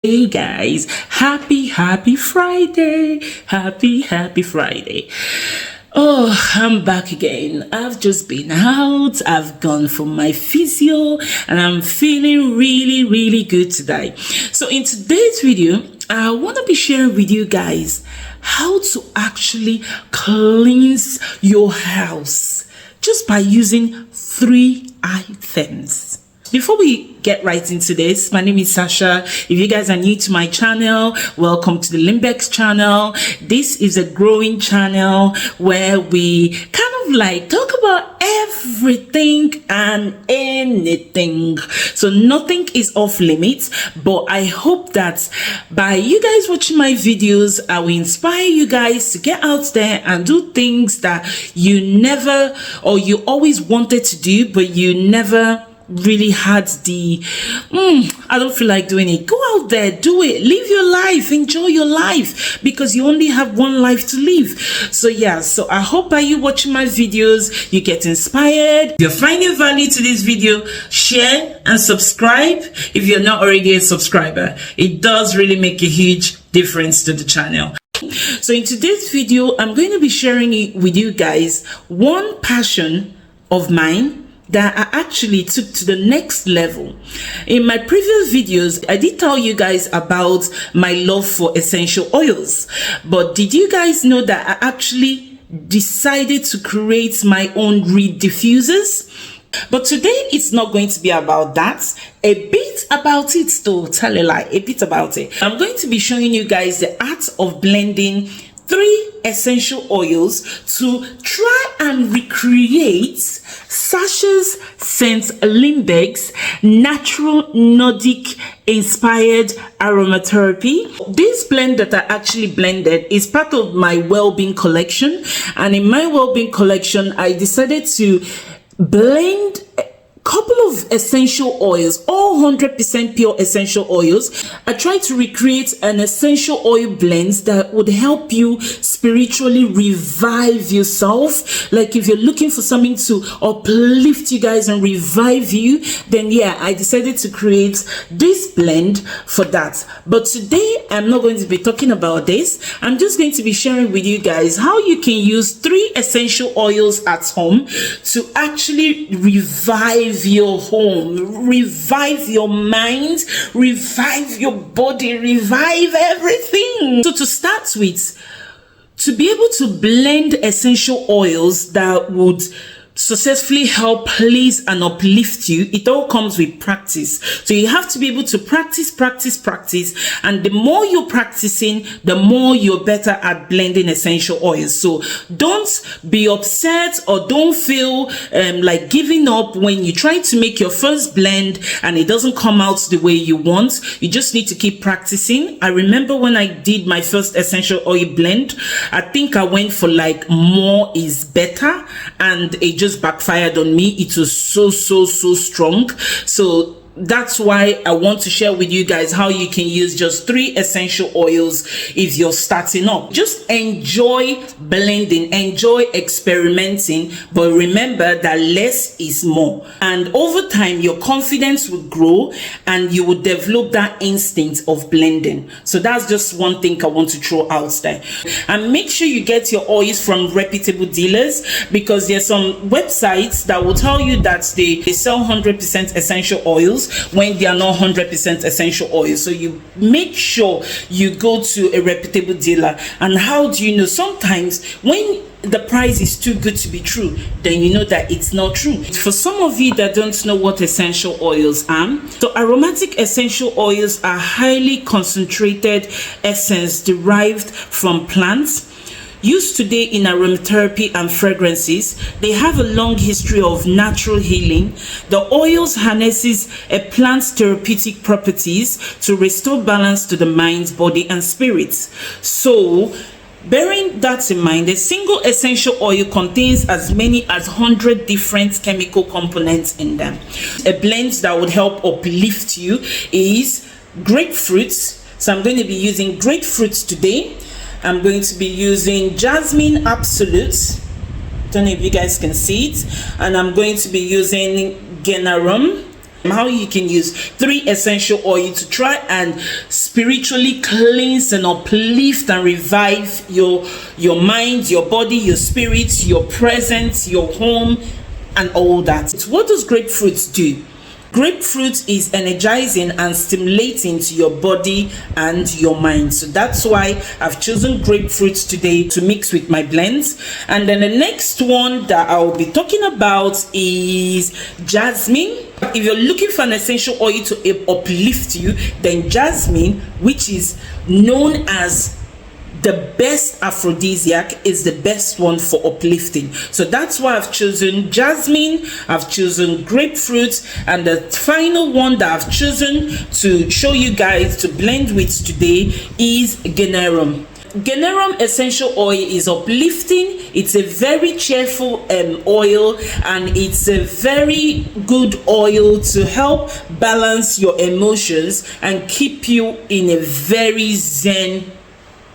Hey guys, happy Friday. Happy Friday. Oh, I'm back again. I've just been out. I've gone for my physio and I'm feeling really good today. So in today's video, I want to be sharing with you guys how to actually cleanse your house just by using 3 items. Before we get right into this, my name is Sasha. If you guys are new to my channel, welcome to the Lindbergz channel. This is a growing channel where we kind of like talk about everything and anything. So nothing is off limits, but I hope that by you guys watching my videos, I will inspire you guys to get out there and do things that you never or you always wanted to do, but you never really had the I don't feel like doing it. Go out there, do it, live your life, enjoy your life, because you only have one life to live. So yeah, so I hope by you watching my videos you get inspired. If you're finding value to this video, share and subscribe if you're not already a subscriber. It does really make a huge difference to the channel. So in today's video, I'm going to be sharing it with you guys one passion of mine that I actually took to the next level. In my previous videos, I did tell you guys about my love for essential oils, but did you guys know that I actually decided to create my own reed diffusers? But today it's not going to be about that. A bit about it though, tell a lie, a bit about it. I'm going to be showing you guys the art of blending 3 essential oils to try and recreate Sasha's St. Lindbergz natural Nordic inspired aromatherapy. This blend that I actually blended is part of my well-being collection, and in my well-being collection I decided to blend couple of essential oils, all 100% pure essential oils. I tried to recreate an essential oil blend that would help you spiritually revive yourself. Like if you're looking for something to uplift you guys and revive you, then yeah, I decided to create this blend for that. But today I'm not going to be talking about this. I'm just going to be sharing with you guys how you can use 3 essential oils at home to actually revive your home, revive your mind, revive your body, revive everything. So to start with, to be able to blend essential oils that would successfully help please and uplift you, it all comes with practice. So you have to be able to practice, and the more you're practicing, the more you're better at blending essential oils. So don't be upset or don't feel like giving up when you try to make your first blend and it doesn't come out the way you want. You just need to keep practicing. I remember when I did my first essential oil blend, I think I went for like more is better, and it just backfired on me. It was so strong. So that's why I want to share with you guys how you can use just 3 essential oils if you're starting up. Just enjoy blending, enjoy experimenting, but remember that less is more. And over time, your confidence will grow and you will develop that instinct of blending. So that's just one thing I want to throw out there. And make sure you get your oils from reputable dealers, because there's some websites that will tell you that they sell 100% essential oils when they are not 100% essential oil. So you make sure you go to a reputable dealer. And how do you know? Sometimes when the price is too good to be true, then you know that it's not true. For some of you that don't know what essential oils are, so aromatic essential oils are highly concentrated essence derived from plants. Used today in aromatherapy and fragrances, they have a long history of natural healing. The oils harnesses a plant's therapeutic properties to restore balance to the mind, body, and spirit. So, bearing that in mind, a single essential oil contains as many as 100 different chemical components in them. A blend that would help uplift you is grapefruits. So I'm going to be using grapefruits today. I'm going to be using jasmine absolute. Don't know if you guys can see it. And I'm going to be using genarum, how you can use 3 essential oil to try and spiritually cleanse and uplift and revive your mind, your body, your spirit, your presence, your home, and all that. What does grapefruit do? Grapefruit is energizing and stimulating to your body and your mind. So that's why I've chosen grapefruit today to mix with my blends. And then the next one that I'll be talking about is jasmine. If you're looking for an essential oil to uplift you, then jasmine, which is known as the best aphrodisiac, is the best one for uplifting. So that's why I've chosen jasmine, I've chosen grapefruit, and the final one that I've chosen to show you guys to blend with today is ganerum. Ganerum essential oil is uplifting. It's a very cheerful oil, and it's a very good oil to help balance your emotions and keep you in a very zen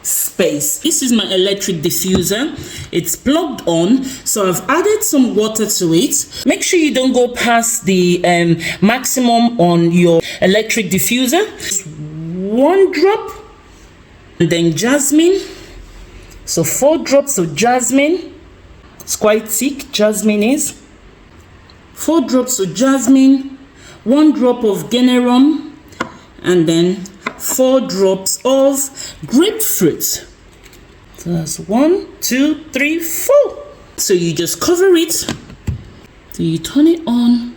space. This is my electric diffuser. It's plugged on, so I've added some water to it. Make sure you don't go past the maximum on your electric diffuser. 1 drop, and then jasmine. So 4 drops of jasmine. It's quite thick, jasmine is. 4 drops of jasmine, 1 drop of ganerum, and then 4 drops of grapefruit. So that's 1, 2, 3, 4. So you just cover it. So you turn it on.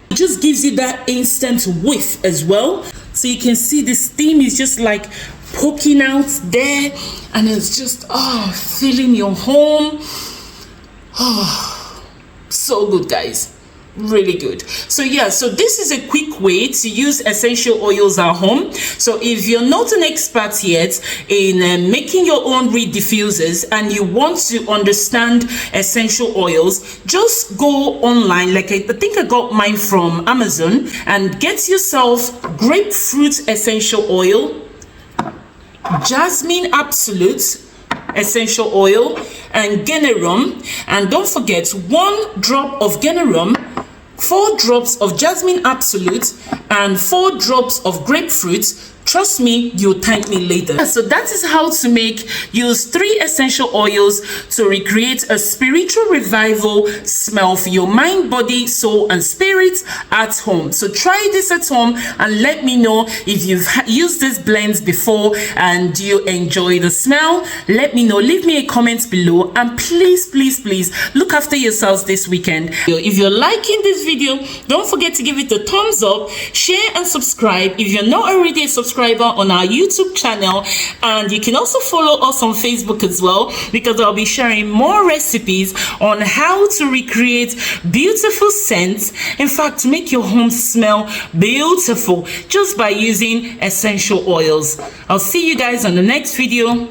It just gives you that instant whiff as well. So you can see the steam is just like poking out there, and it's just filling your home. So good, guys. Really good. So yeah, so this is a quick way to use essential oils at home. So if you're not an expert yet in making your own reed diffusers and you want to understand essential oils, just go online. Like I think I got mine from Amazon, and get yourself grapefruit essential oil, jasmine absolute essential oil, and ganerum. And don't forget, 1 drop of ganerum, 4 drops of jasmine absolute, and 4 drops of grapefruit. Trust me, you'll thank me later. So that is how to use 3 essential oils to recreate a spiritual revival smell for your mind, body, soul, and spirit at home. So try this at home and let me know if you've used these blends before and you enjoy the smell. Let me know. Leave me a comment below, and please, please, please look after yourselves this weekend. If you're liking this video, don't forget to give it a thumbs up, share, and subscribe if you're not already a subscriber on our YouTube channel. And you can also follow us on Facebook as well, because I'll be sharing more recipes on how to recreate beautiful scents. In fact, to make your home smell beautiful just by using essential oils. I'll see you guys on the next video.